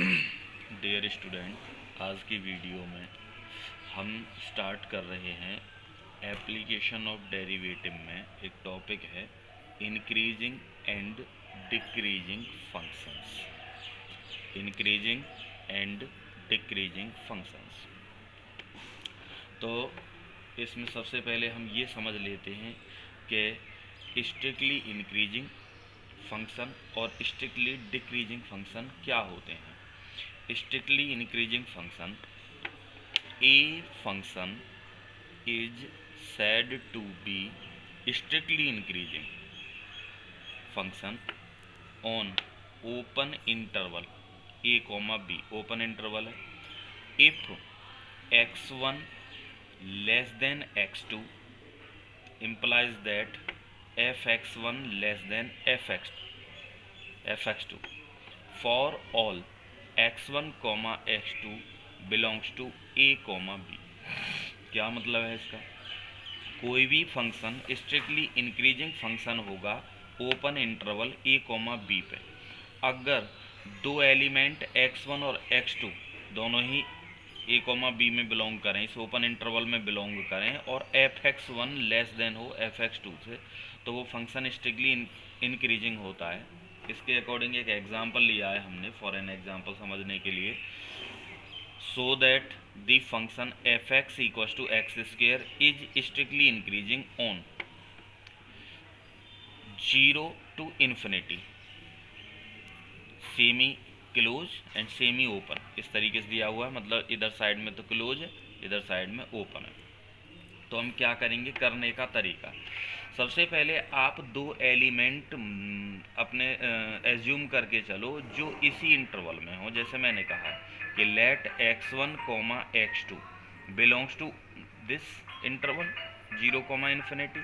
Dear student, आज की video में हम स्टार्ट कर रहे हैं एप्लीकेशन ऑफ डेरिवेटिव में एक टॉपिक है increasing and decreasing functions. Increasing and decreasing functions. तो इसमें सबसे पहले हम ये समझ लेते हैं कि स्ट्रिक्टली इंक्रीजिंग फंक्शन और स्ट्रिक्टली डिक्रीजिंग फंक्शन क्या होते हैं। Strictly increasing function, a function is said to be strictly increasing function on open interval a comma b, open interval है, if x1 less than x2 implies that fx1 less than fx2 for all x1 comma x2 belongs to a comma b। क्या मतलब है इसका? कोई भी function strictly increasing function होगा open interval a comma b पे अगर दो एलिमेंट x1 और x2 दोनों ही a कॉमा b में बिलोंग करें, इस ओपन इंटरवल में बिलोंग करें और fx1 लेस देन हो fx2 से, तो वो फंक्शन स्ट्रिक्टली इंक्रीजिंग होता है। इसके अकॉर्डिंग एक एग्जाम्पल लिया है हमने फॉर एन एग्जाम्पल समझने के लिए। So that the function F X equals to X square is strictly increasing on 0 to infinity semi close and semi open, इस तरीके से दिया हुआ है। मतलब इधर साइड में तो क्लोज है, इधर साइड में ओपन है। तो हम क्या करेंगे, करने का तरीका, सबसे पहले आप दो एलिमेंट अपने एज्यूम करके चलो जो इसी इंटरवल में हो। जैसे मैंने कहा कि let x1 comma x2 belongs to this interval 0 comma infinity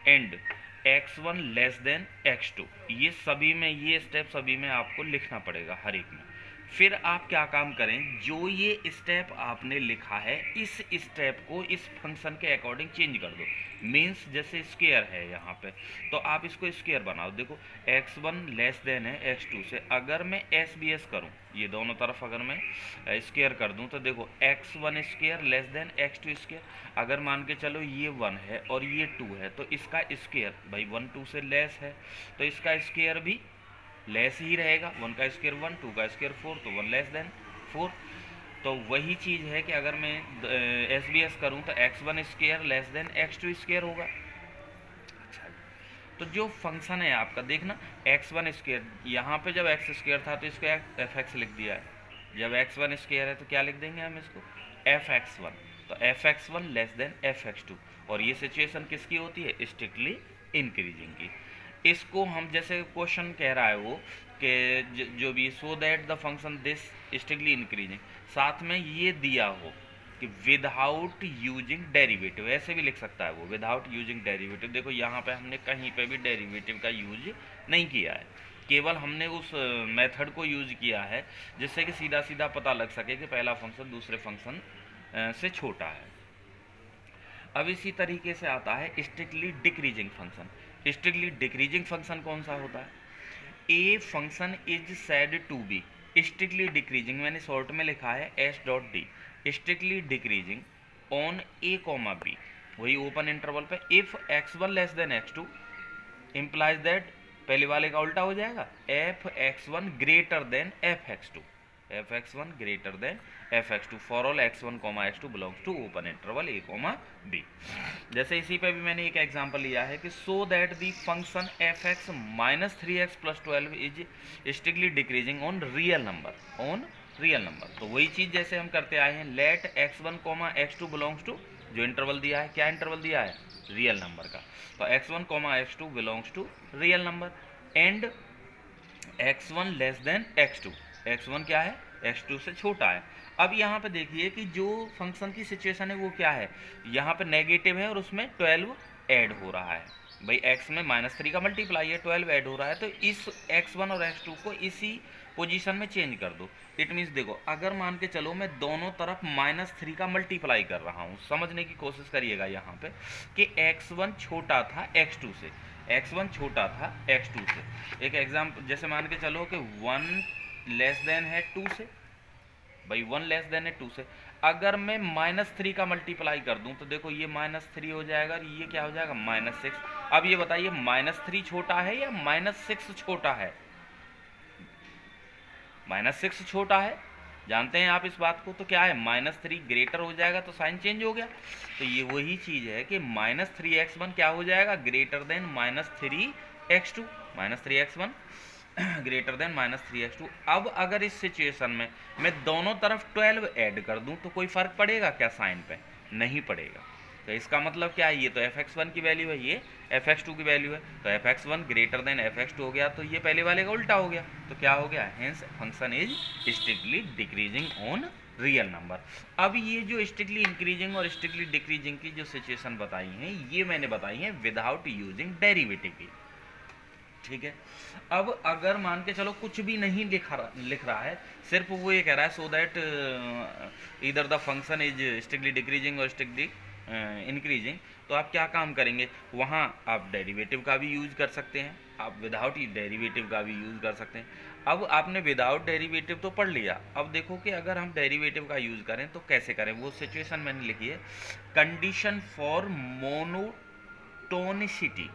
and x1 less than x2। ये सभी में, ये स्टेप सभी में आपको लिखना पड़ेगा हर एक में। फिर आप क्या काम करें, जो ये स्टेप आपने लिखा है इस स्टेप को इस फंक्शन के अकॉर्डिंग चेंज कर दो। मीन्स जैसे स्क्वायर है यहाँ पे, तो आप इसको स्क्वायर बनाओ। देखो x1 लेस देन है x2 से, अगर मैं s बी एस करूँ, ये दोनों तरफ अगर मैं स्क्वायर कर दूँ, तो देखो x1 square less than x2 square. अगर मान के चलो ये 1 है और ये 2 है, तो इसका स्क्वायर भाई 1 2 से लेस है, तो इसका स्क्वायर भी लेस ही रहेगा। 1 का स्क्वायर 1, 2 का स्क्वायर 4, तो 1 लेस देन 4। तो वही चीज़ है कि अगर मैं एस बी एस करूँ तो x1 square less than x2 square होगा। अच्छा, तो जो फंक्शन है आपका देखना, x1 स्क्वायर, यहाँ पे जब x स्क्वायर था तो इसको fx लिख दिया है। जब x1 स्क्वायर है तो क्या लिख देंगे हम इसको, fx1। तो fx1 लेस देन fx2। और ये सिचुएशन किसकी होती है, स्ट्रिक्टली इंक्रीजिंग की। इसको हम, जैसे क्वेश्चन कह रहा है वो कि जो भी, सो that the function this strictly increasing, साथ में ये दिया हो कि विदाउट यूजिंग डेरिवेटिव, ऐसे भी लिख सकता है वो, विदाउट यूजिंग डेरिवेटिव। देखो यहाँ पे हमने कहीं पे भी डेरिवेटिव का यूज नहीं किया है, केवल हमने उस मेथड को यूज किया है जिससे कि सीधा सीधा पता लग सके कि पहला फंक्शन दूसरे फंक्शन से छोटा है। अब इसी तरीके से आता है strictly decreasing function. Strictly decreasing function कौन सा होता है, a function is said to be strictly decreasing, मैंने शॉर्ट में लिखा है S dot D, strictly decreasing on A comma B, वही ओपन इंटरवल पे, if x1 less than x2 implies that, पहले वाले का उल्टा हो जाएगा, F x1 greater than fx2, fx1 greater than fx2 all ऑल x1 x2 belongs to open interval a b। जैसे इसी पे भी मैंने एक एग्जांपल लिया है कि so that the function fx minus 3x plus 12 is strictly decreasing on real number. तो वही चीज़ जैसे हम करते आए हैं, let x1 x2 belongs to, जो इंटरवल दिया है, क्या इंटरवल दिया है, रियल नंबर का, तो x1 x2 belongs to real number and x1 less than x2, x1 क्या है, x2 से छोटा है। अब यहाँ पे देखिए कि जो फंक्शन की सिचुएशन है वो क्या है, यहाँ पे नेगेटिव है और उसमें 12 ऐड हो रहा है। भाई x में -3 का मल्टीप्लाई है, 12 ऐड हो रहा है, तो इस x1 और x2 को इसी पोजीशन में चेंज कर दो। इट मीन्स देखो, अगर मान के चलो मैं दोनों तरफ -3 का मल्टीप्लाई कर रहा हूँ, समझने की कोशिश करिएगा यहाँ पे कि x1 छोटा था x2 से, x1 छोटा था x2 से। एक एग्जाम्पल जैसे मान के चलो कि 1 लेस देन है 2 से, भाई 1 लेस देन है 2 से। अगर मैं -3 का मल्टीप्लाई कर दूं तो देखो ये -3 हो जाएगा और ये क्या हो जाएगा -6। अब ये बताइए -3 छोटा है या -6 छोटा है? -6 छोटा है, जानते हैं आप इस बात को। तो क्या है, -3 ग्रेटर हो जाएगा तो साइन चेंज हो गया। तो ये वही चीज़ है कि -3x1 क्या हो जाएगा, greater than -3x2, -3x1 greater than -3x2। अब अगर इस सिचुएशन में मैं दोनों तरफ 12 ऐड कर दूं तो कोई फ़र्क पड़ेगा क्या साइन पे? नहीं पड़ेगा। तो इसका मतलब क्या है, ये तो fx1 की वैल्यू है, ये fx2 की वैल्यू है, तो fx1 ग्रेटर देन fx2 हो गया, तो ये पहले वाले का उल्टा हो गया। तो क्या हो गया, hence function is strictly decreasing on real number. अब ये जो स्ट्रिक्टली इंक्रीजिंग और स्ट्रिक्टली डिक्रीजिंग की जो सिचुएशन बताई हैं, ये मैंने बताई हैं विदाउट यूजिंग डेरिवेटिव की, ठीक है। अब अगर मान के चलो कुछ भी नहीं लिख रहा है, सिर्फ वो ये कह रहा है सो दैट इधर the function is strictly decreasing और स्ट्रिक्टली इंक्रीजिंग, तो आप क्या काम करेंगे, वहाँ आप डेरिवेटिव का भी यूज कर सकते हैं, आप विदाउट डेरिवेटिव का भी यूज कर सकते हैं। अब आपने विदाउट डेरिवेटिव तो पढ़ लिया, अब देखो कि अगर हम डेरिवेटिव का यूज करें तो कैसे करें। वो सिचुएशन मैंने लिखी है, कंडीशन फॉर मोनोटोनिसिटी।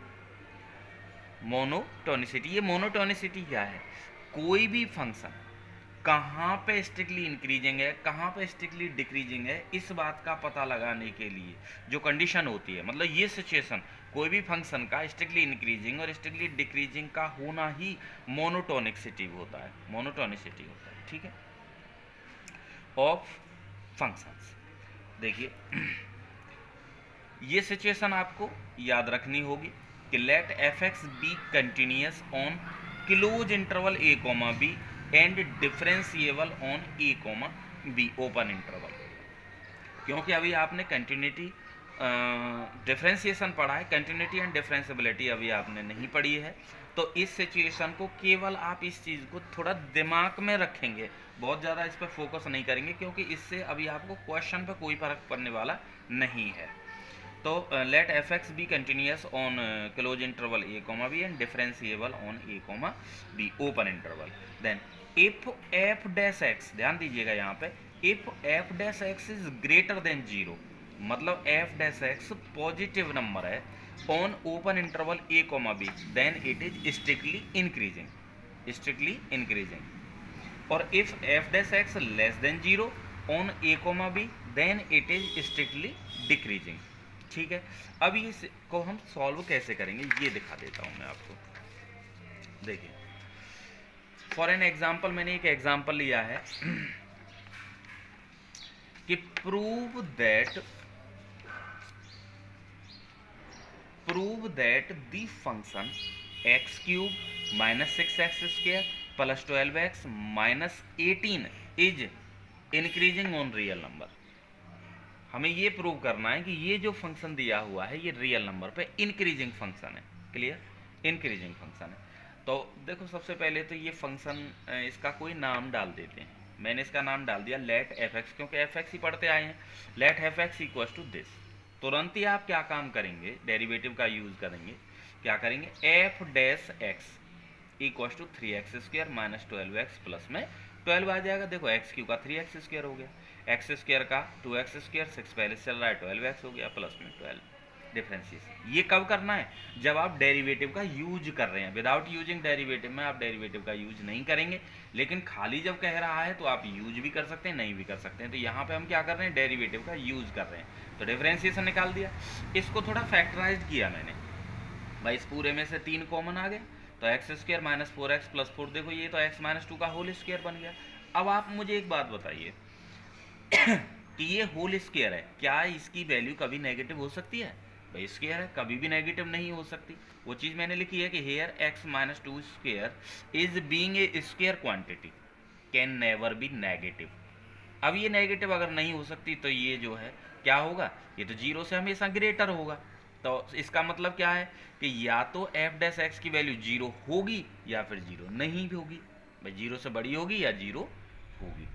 मोनोटोनिसिटी, ये मोनोटोनिसिटी क्या है, कोई भी फंक्शन कहाँ पे स्ट्रिक्टली इंक्रीजिंग है, कहाँ पे स्ट्रिक्टली डिक्रीजिंग है, इस बात का पता लगाने के लिए जो कंडीशन होती है, मतलब ये सिचुएशन कोई भी फंक्शन का स्ट्रिक्टली इंक्रीजिंग और स्ट्रिक्टली डिक्रीजिंग का होना ही मोनोटोनिसिटी होता है, मोनोटोनिसिटी होता है, ठीक है, ऑफ फंक्शंस। देखिए ये सिचुएशन आपको याद रखनी होगी कि let fx be continuous on close interval a, b and differentiable on a, b open interval. क्योंकि अभी आपने कंटिन्यूटी डिफरेंशिएशन पढ़ा है, कंटिन्यूटी एंड डिफरेंशिएबिलिटी अभी आपने नहीं पढ़ी है। तो इस सिचुएशन को केवल आप इस चीज़ को थोड़ा दिमाग में रखेंगे, बहुत ज़्यादा इस पर फोकस नहीं करेंगे, क्योंकि इससे अभी आपको क्वेश्चन पर कोई फर्क पड़ने वाला नहीं है। तो let fx be continuous on close interval a, b and differentiable on a, b open interval. Then if f dash x, ध्यान दीजिएगा यहाँ पे, if f dash x is greater than 0, मतलब f dash x positive number है on open interval a, b, then it is strictly increasing, strictly increasing. और if f dash x less than 0 on a, b, then it is strictly decreasing, ठीक है। अब इस को हम solve कैसे करेंगे ये दिखा देता हूं मैं आपको। देखिए फॉर एन एग्जाम्पल, मैंने एक एग्जाम्पल लिया है कि prove that the function x cube minus 6x² plus 12x minus 18 is increasing on real number. हमें ये प्रूव करना है कि ये जो फंक्शन दिया हुआ है ये रियल नंबर पे इंक्रीजिंग फंक्शन है, क्लियर, इंक्रीजिंग फंक्शन है। तो देखो सबसे पहले तो ये फंक्शन इसका कोई नाम डाल देते हैं। मैंने इसका नाम डाल दिया लेट fx, क्योंकि fx ही पढ़ते आए हैं। Let fx equal to this. तुरंत ही आप क्या काम करेंगे, डेरिवेटिव का यूज करेंगे, क्या करेंगे, f dash x equal to 3x² minus 12x plus में 12 आ जाएगा। देखो एक्स क्यू का 3x² हो गया, x² का 2x², 6 पहले चल रहा है 12x हो गया प्लस में 12 डिफरेंशिएशन। ये कब करना है, जब आप डेरिवेटिव का यूज कर रहे हैं। विदाउट यूजिंग डेरिवेटिव में आप डेरिवेटिव का यूज नहीं करेंगे, लेकिन खाली जब कह रहा है तो आप यूज भी कर सकते हैं, नहीं भी कर सकते हैं। तो यहाँ पे हम क्या कर रहे हैं, डेरिवेटिव का यूज कर रहे हैं। तो डिफरेंशिएशन निकाल दिया, इसको थोड़ा फैक्टराइज किया मैंने, भाई इस पूरे में से 3 कॉमन आ गए, तो x² माइनस 4x प्लस 4, देखो ये तो x माइनस 2 का होल स्क्वायर बन गया। अब आप मुझे एक बात बताइए कि ये होल स्क्वायर है, क्या इसकी वैल्यू कभी नेगेटिव हो सकती है? भाई स्क्वायर है, कभी भी नेगेटिव नहीं हो सकती। वो चीज़ मैंने लिखी है कि here x minus 2 square is being a square quantity can never be negative. अब ये नेगेटिव अगर नहीं हो सकती तो ये जो है क्या होगा, ये तो 0 से हमेशा ग्रेटर होगा। तो इसका मतलब क्या है कि या तो f डैश x की वैल्यू 0 होगी या फिर 0 नहीं भी होगी। भाई 0 से बड़ी होगी या 0 होगी।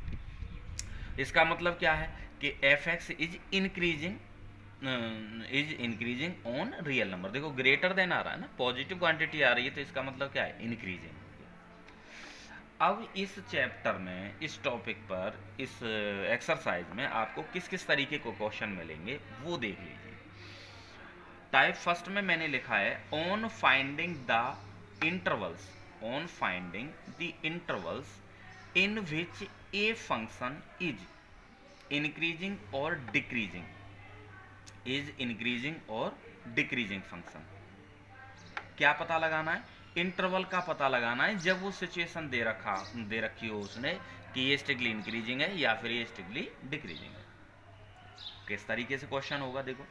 इसका मतलब क्या है कि fx is increasing on real number. देखो ग्रेटर देन आ रहा है ना, पॉजिटिव क्वांटिटी आ रही है, तो इसका मतलब क्या है, इंक्रीजिंग। अब इस चैप्टर में, इस टॉपिक पर, इस एक्सरसाइज में आपको किस किस तरीके को क्वेश्चन मिलेंगे वो देख लीजिए। टाइप फर्स्ट में मैंने लिखा है on finding the intervals, on finding the intervals in which A function is increasing और डिक्रीजिंग, इज इंक्रीजिंग और डिक्रीजिंग फंक्शन। क्या पता लगाना है? इंटरवल का पता लगाना है जब वो सिचुएशन दे रखी हो उसने कि ये स्ट्रिक्टली इंक्रीजिंग है या फिर ये स्ट्रिक्टली डिक्रीजिंग है। किस तरीके से क्वेश्चन होगा देखो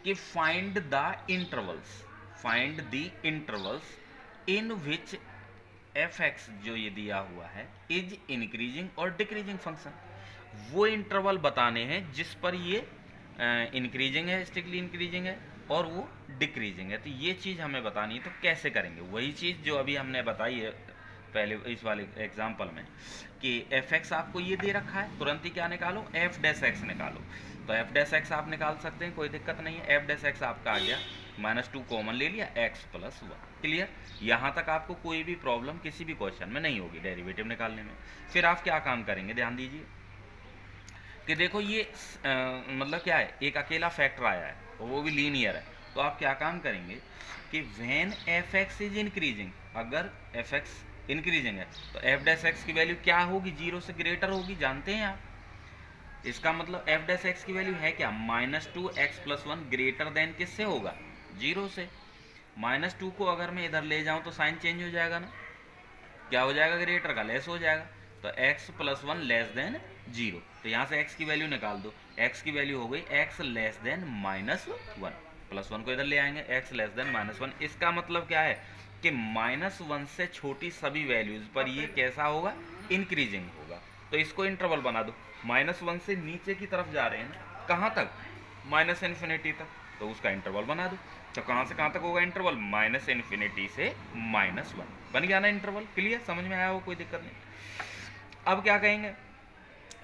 कि find the intervals, find the intervals in which F x जो ये दिया हुआ है इज इंक्रीजिंग और डिक्रीजिंग फंक्शन। वो इंटरवल बताने हैं जिस पर ये इंक्रीजिंग है, स्ट्रिक्टली इंक्रीजिंग है, और वो डिक्रीजिंग है। तो ये चीज़ हमें बतानी है, तो कैसे करेंगे? वही चीज़ जो अभी हमने बताई है पहले इस वाले एग्जाम्पल में कि एफ एक्स आपको ये दे रखा है, तुरंत ही क्या निकालो? एफ डैश एक्स निकालो। तो एफ डैश एक्स आप निकाल सकते हैं, कोई दिक्कत नहीं है। एफ डैश एक्स आपका आ गया, -2 कॉमन ले लिया, एक्स प्लस 1। क्लियर? यहाँ तक आपको कोई भी प्रॉब्लम किसी भी क्वेश्चन में नहीं होगी डेरिवेटिव निकालने में। फिर आप क्या काम करेंगे, ध्यान दीजिए कि देखो ये मतलब क्या है, एक अकेला फैक्टर आया है और वो भी लीनियर है। तो आप क्या काम करेंगे कि when F X is increasing, अगर एफ एक्स इंक्रीजिंग है तो एफ डैश एक्स की वैल्यू क्या होगी? 0 से ग्रेटर होगी, जानते हैं आप। इसका मतलब एफ डैश एक्स की वैल्यू है क्या? -2 एक्स प्लस 1 ग्रेटर देन किससे होगा? 0 से। -2 को अगर मैं इधर ले जाऊं तो साइन चेंज हो जाएगा ना, क्या हो जाएगा? ग्रेटर का लेस हो जाएगा। तो x प्लस 1 लेस देन 0, तो यहाँ से x की वैल्यू निकाल दो। x की वैल्यू हो गई x लेस देन -1, +1 को इधर ले आएंगे, x लेस देन -1। इसका मतलब क्या है कि -1 से छोटी सभी वैल्यूज पर ये कैसा होगा? इंक्रीजिंग होगा। तो इसको इंटरवल बना दो। -1 से नीचे की तरफ जा रहे हैं ना, कहाँ तक? -∞ तक, तो उसका इंटरवल बना दो। तो कहाँ से कहाँ तक होगा इंटरवल? -∞ से -1। बन गया ना इंटरवल? क्लियर? समझ में आया हो? कोई दिक्कत नहीं। अब क्या कहेंगे?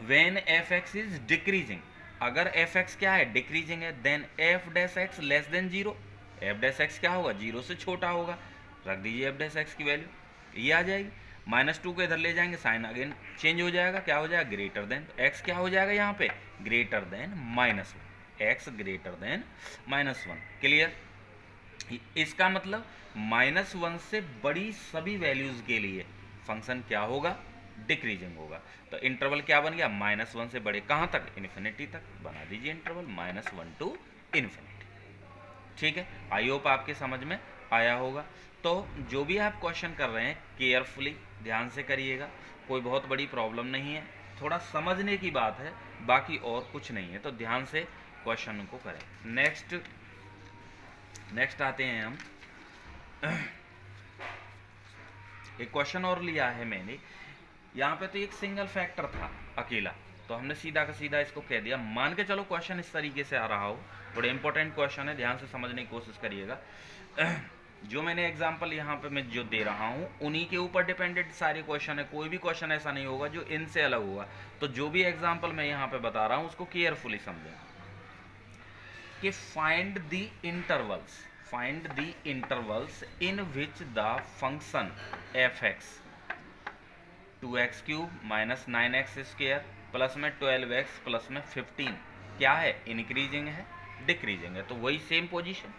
When F X is decreasing, अगर एफ एक्स क्या है? डिक्रीजिंग है, then F dash X less than 0। F dash X क्या होगा? 0 से छोटा होगा। रख दीजिए एफ डैश एक्स की वैल्यू, ये आ जाएगी। -2 को इधर ले जाएंगे, साइन अगेन चेंज हो जाएगा, क्या हो जाएगा? Greater than. तो एक्स क्या हो जाएगा यहाँ पे? Greater than -1, x greater than -1। Clear? इसका मतलब -1 से बड़ी सभी वैल्यूज के लिए फंक्शन क्या होगा? डिक्रीजिंग होगा। तो इंटरवल क्या बन गया? -1 से बड़े कहाँ तक? इन्फिनिटी तक। बना दीजिए इंटरवल -1 टू इन्फिनिटी। ठीक है, आई होप आपके समझ में आया होगा। तो जो भी आप क्वेश्चन कर रहे हैं केयरफुली ध्यान से करिएगा, कोई बहुत बड़ी प्रॉब्लम नहीं है, थोड़ा समझने की बात है, बाकी और कुछ नहीं है। तो ध्यान से क्वेश्चन को करें। नेक्स्ट आते हैं हम। एक क्वेश्चन और लिया है मैंने, यहाँ पे तो एक सिंगल फैक्टर था अकेला, तो हमने सीधा का सीधा इसको कह दिया। मान के चलो क्वेश्चन इस तरीके से आ रहा हो, थोड़े इंपॉर्टेंट क्वेश्चन है, ध्यान से समझने की कोशिश करिएगा। जो मैंने एग्जांपल यहाँ पे मैं जो दे रहा हूँ उन्हीं के ऊपर डिपेंडेंट सारे क्वेश्चन है, कोई भी क्वेश्चन ऐसा नहीं होगा जो इनसे अलग होगा। तो जो भी एग्जाम्पल मैं यहाँ पे बता रहा हूँ उसको केयरफुली समझें कि find the intervals, find the intervals in which the function f(x) 2x cube minus 9x square plus में 12x प्लस में 15 क्या है? इंक्रीजिंग है, डिक्रीजिंग है। तो वही सेम पोजीशन,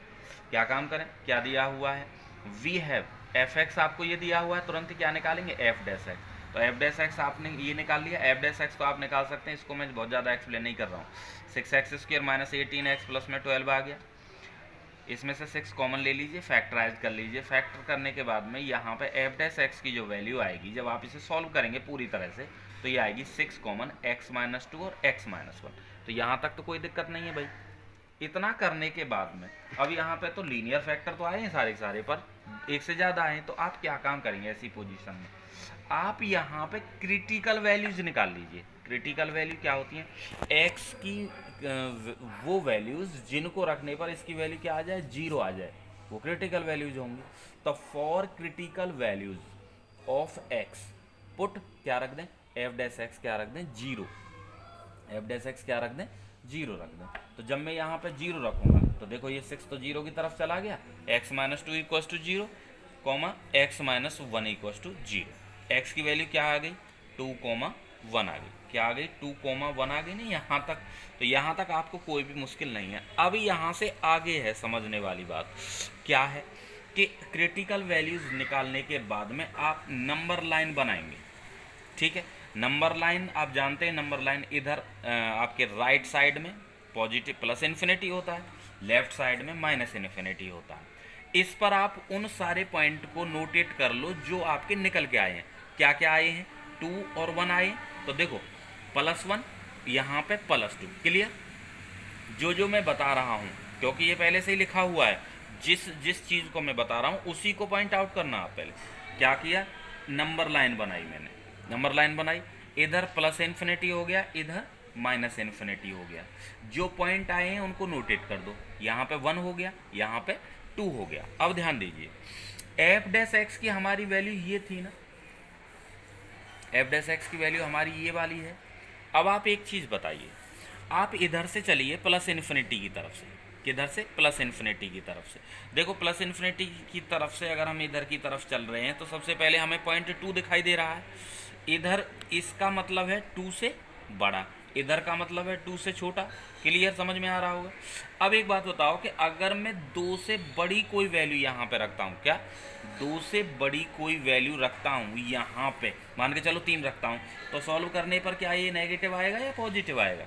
क्या काम करें? क्या दिया हुआ है? वी हैव f(x) आपको ये दिया हुआ है, तुरंत ही क्या निकालेंगे? f dash x. तो f डैश एक्स आपने ये निकाल लिया, f डैश एक्स को आप निकाल सकते हैं, इसको मैं बहुत ज़्यादा एक्सप्लेन नहीं कर रहा हूँ। 6x square minus 18x plus में 12 आ गया, इसमें से 6 कॉमन ले लीजिए, फैक्टराइज कर लीजिए। फैक्टर करने के बाद में यहाँ पे एफ डैश एक्स की जो वैल्यू आएगी, जब आप इसे सॉल्व करेंगे पूरी तरह से, तो ये आएगी 6 कॉमन x-2 और x-1। तो यहाँ तक तो कोई दिक्कत नहीं है भाई। इतना करने के बाद में अब यहाँ पे तो लीनियर फैक्टर तो आए हैं सारे सारे, पर एक से ज़्यादा आए, तो आप क्या काम करेंगे ऐसी पोजीशन में? आप यहाँ पे क्रिटिकल वैल्यूज निकाल लीजिए। क्रिटिकल वैल्यू क्या होती है? एक्स की वो वैल्यूज जिनको रखने पर इसकी वैल्यू क्या आ जाए? 0 आ जाए, वो क्रिटिकल वैल्यूज होंगी। तो for critical values of x put क्या रख दें? एफ डैश एक्स क्या रख दें? 0। एफ डैश एक्स क्या रख दें? 0 रख दें। तो जब मैं यहाँ पे 0 रखूँगा तो देखो ये 6 तो 0 की तरफ चला गया, x-2 = 0 कॉमा x-1 = 0। x की वैल्यू क्या आ गई 2,1 आ गई। क्या आ गई 2,1 आ गई नहीं यहाँ तक। तो यहाँ तक आपको कोई भी मुश्किल नहीं है। अब यहाँ से आगे है समझने वाली बात क्या है कि क्रिटिकल वैल्यूज़ निकालने के बाद में आप नंबर लाइन बनाएंगे। ठीक है, नंबर लाइन आप जानते हैं, नंबर लाइन इधर आपके राइट साइड में पॉजिटिव प्लस इन्फिनिटी होता है, लेफ्ट साइड में माइनस इन्फिनिटी होता है। इस पर आप उन सारे पॉइंट को नोटेट कर लो जो आपके निकल के आए हैं। क्या क्या आए हैं 2 और 1 आए। तो देखो +1 यहाँ पे +2। क्लियर, जो मैं बता रहा हूँ क्योंकि ये पहले से ही लिखा हुआ है, जिस चीज़ को मैं बता रहा हूँ उसी को पॉइंट आउट करना। आप पहले क्या किया, नंबर लाइन बनाई मैंने, नंबर लाइन बनाई, इधर प्लस इन्फिनिटी हो गया, इधर माइनस इन्फिनिटी हो गया। जो पॉइंट आए हैं उनको नोटेट कर दो। यहाँ पे 1 हो गया, यहाँ पे 2 हो गया। अब ध्यान दीजिए f' की हमारी वैल्यू ये थी ना, f' की वैल्यू हमारी ये वाली है। अब आप एक चीज़ बताइए, आप इधर से चलिए प्लस इन्फिनिटी की तरफ से, किधर से प्लस इन्फिनिटी की तरफ से। देखो प्लस इन्फिनिटी की तरफ से अगर हम इधर की तरफ चल रहे हैं तो सबसे पहले हमें पॉइंट 2 दिखाई दे रहा है। इधर इसका मतलब है 2 से बड़ा, इधर का मतलब है 2 से छोटा। क्लियर, समझ में आ रहा होगा। अब एक बात बताओ कि अगर मैं 2 से बड़ी कोई वैल्यू यहाँ पे रखता हूँ, क्या 2 से बड़ी कोई वैल्यू रखता हूँ यहाँ पे, मान के चलो 3 रखता हूँ, तो सॉल्व करने पर क्या ये नेगेटिव आएगा या पॉजिटिव आएगा?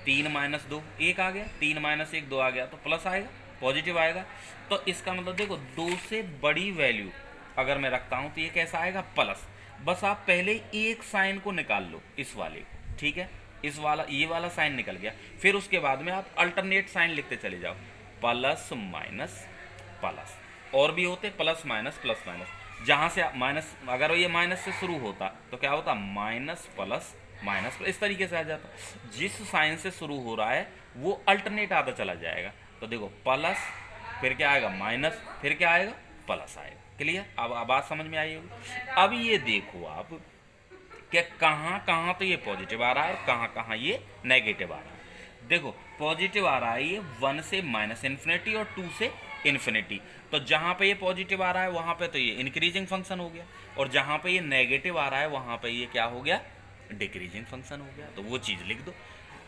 3 - 2 1 आ गया, 3 - 1 2 आ गया, तो प्लस आएगा, पॉजिटिव आएगा। तो इसका मतलब देखो 2 से बड़ी वैल्यू अगर मैं रखता हूँ तो ये कैसा आएगा, प्लस। बस आप पहले एक साइन को निकाल लो, इस वाले को। ठीक है, इस वाला ये वाला साइन निकल गया। फिर उसके बाद में आप अल्टरनेट साइन लिखते चले जाओ, प्लस माइनस प्लस, और भी होते प्लस माइनस प्लस माइनस। जहाँ से माइनस, अगर ये माइनस से शुरू होता तो क्या होता, माइनस प्लस माइनस, इस तरीके से आ जाता। जिस साइन से शुरू हो रहा है वो अल्टरनेट आता चला जाएगा। तो देखो प्लस, फिर क्या आएगा माइनस, फिर क्या आएगा प्लस आएगा। क्लियर, अब बात समझ में आई होगी। अब ये देखो आप कि कहाँ कहाँ तो ये पॉजिटिव आ रहा है और कहाँ कहाँ ये नेगेटिव आ रहा है। देखो पॉजिटिव आ रहा है ये 1 से माइनस इन्फिनिटी और 2 से इन्फिनिटी। तो जहाँ पे ये पॉजिटिव आ रहा है वहाँ पे तो ये इंक्रीजिंग फंक्शन हो गया, और जहाँ पे ये नेगेटिव आ रहा है वहाँ पे ये क्या हो गया, डिक्रीजिंग फंक्शन हो गया। तो वो चीज़ लिख दो।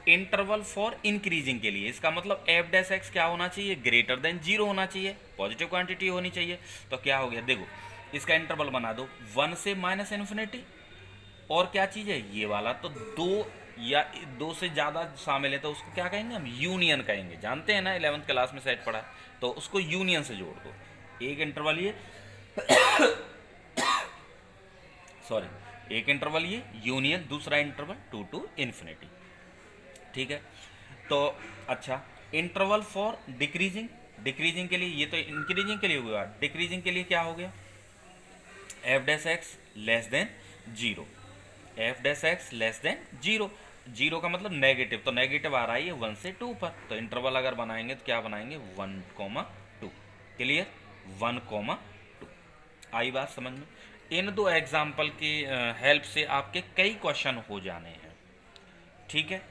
इंटरवल फॉर इंक्रीजिंग के लिए इसका मतलब f' क्या होना चाहिए, ग्रेटर देन 0 होना चाहिए, पॉजिटिव क्वांटिटी होनी चाहिए। तो क्या हो गया, देखो इसका इंटरवल बना दो 1 से माइनस इन्फिनिटी, और क्या चीज़ है ये वाला। तो 2 या 2 से ज़्यादा शामिल है तो उसको क्या कहेंगे हम, यूनियन कहेंगे। जानते हैं ना, 11th क्लास में सेट पढ़ा है, तो उसको यूनियन से जोड़ दो। एक इंटरवल ये सॉरी, एक इंटरवल ये यूनियन, दूसरा इंटरवल 2 to इन्फिनिटी। ठीक है, तो अच्छा इंटरवल फॉर डिक्रीजिंग, डिक्रीजिंग के लिए ये तो इंक्रीजिंग के लिए हुआ, डिक्रीजिंग के लिए क्या हो गया, f' less than 0, f' less than 0। 0 का मतलब नेगेटिव, तो नेगेटिव आ रहा है ये 1 से 2 पर। तो इंटरवल अगर बनाएंगे तो क्या बनाएंगे, 1,2। क्लियर, 1,2। आई बात समझ में। इन दो एग्जाम्पल की हेल्प से आपके कई क्वेश्चन हो जाने हैं। ठीक है,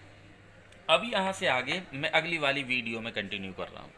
अब यहाँ से आगे मैं अगली वाली वीडियो में कंटिन्यू कर रहा हूँ।